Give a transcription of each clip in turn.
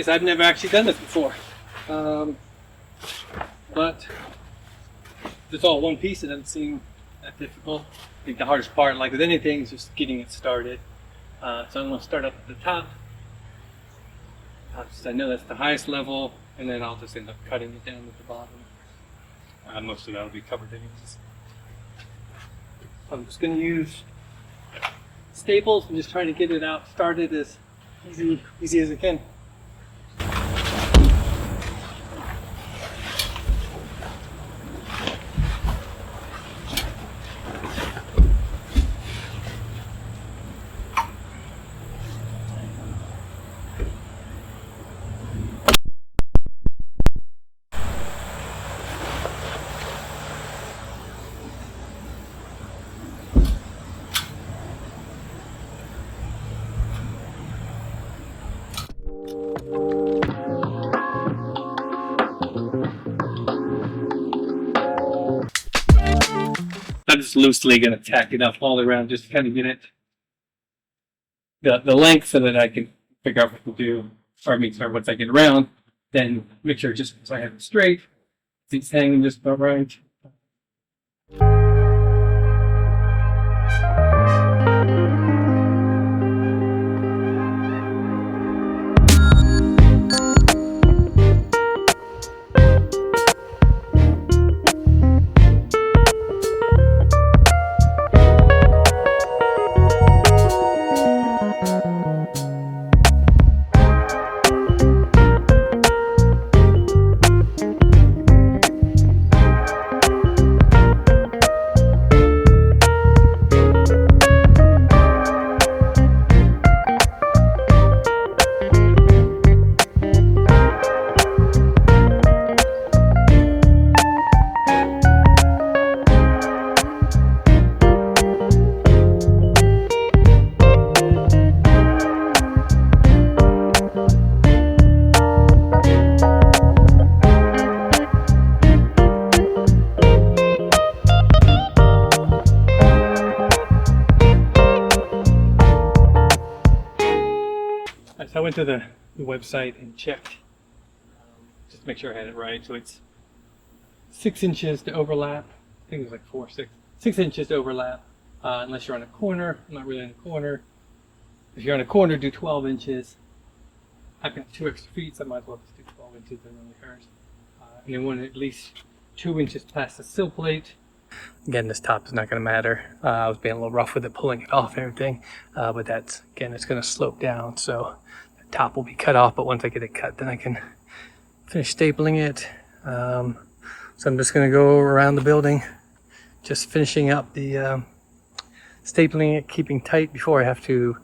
I've never actually done this before. But it's all one piece. It doesn't seem that difficult. I think the hardest part, like with anything, is just getting it started. So I'm going to start up at the top. I know that's the highest level, and then I'll just end up cutting it down at the bottom. Most of that will be covered anyways. I'm just going to use staples and just trying to get it out started as easy as I can. I'm just loosely going to tack it up all the way around just to kind of get it the length so that I can figure out what to do. Or once I get around, then make sure just so I have it straight. It's hanging just about right. So I went to the website and checked just to make sure I had it right. So it's 6 inches to overlap. I think it was like 6 inches to overlap, unless you're on a corner. I'm not really on a corner. If you're on a corner, do 12 inches. I've got 2 extra feet, so I might as well just do 12 inches. It really hurts. And then one at least 2 inches past the sill plate. Again, this top is not going to matter. I was being a little rough with it, pulling it off and everything. But that's, again, it's going to slope down. So the top will be cut off, but once I get it cut, then I can finish stapling it. So I'm just going to go around the building, just finishing up the stapling it, keeping tight before I have to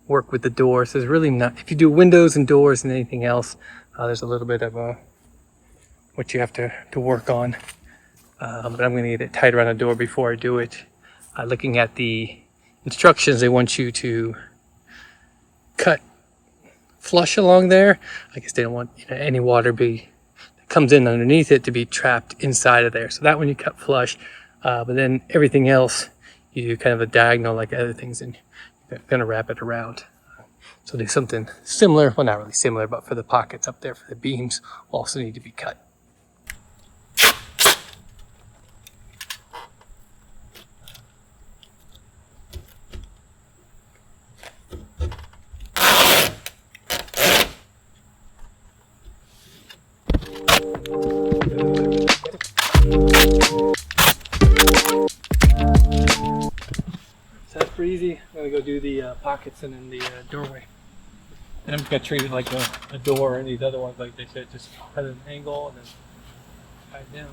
work with the doors. There's really not, if you do windows and doors and anything else, there's a little bit of what you have to work on. But I'm going to get it tight around the door before I do it. Looking at the instructions, they want you to cut flush along there. I guess they don't want any water that comes in underneath it to be trapped inside of there. So that one you cut flush, but then everything else you do kind of a diagonal like other things, and you're going to wrap it around. So do something similar, well not really similar, but for the pockets up there for the beams also need to be cut. So that's pretty easy. I'm going to go do the pockets and then the doorway. And I'm just going to treat it like a door and these other ones, like they said, just cut an angle and then tie it down.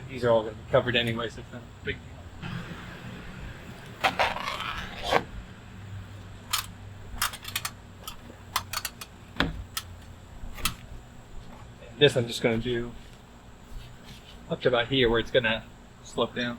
These are all going to be covered anyway, so it's not a big deal. And this I'm just going to do up to about here where it's going to slope down.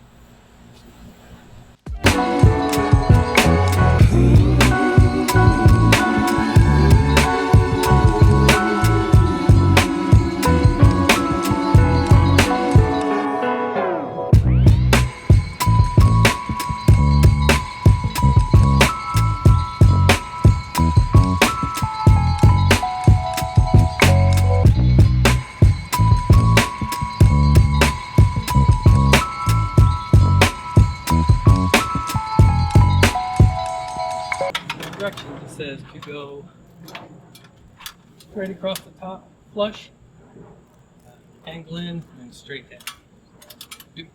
to go straight across the top, flush, angle in, and straight down. Doop.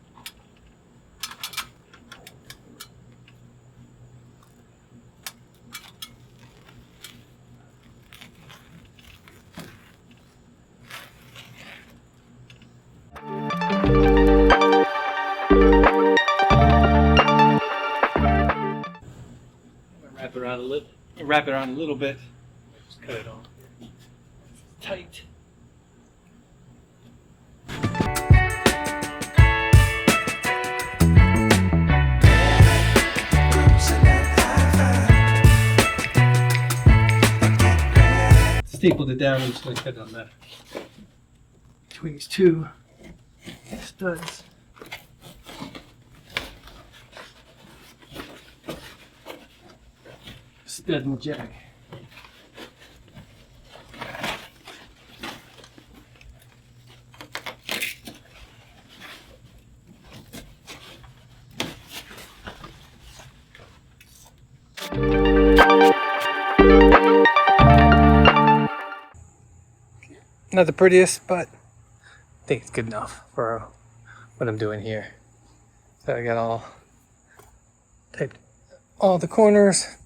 Wrap it around a little bit. Just cut it off. It's tight. Stapled it down and just like that on that. Between these two studs. Stud and jack. Not the prettiest, but I think it's good enough for what I'm doing here. So I got all taped all the corners.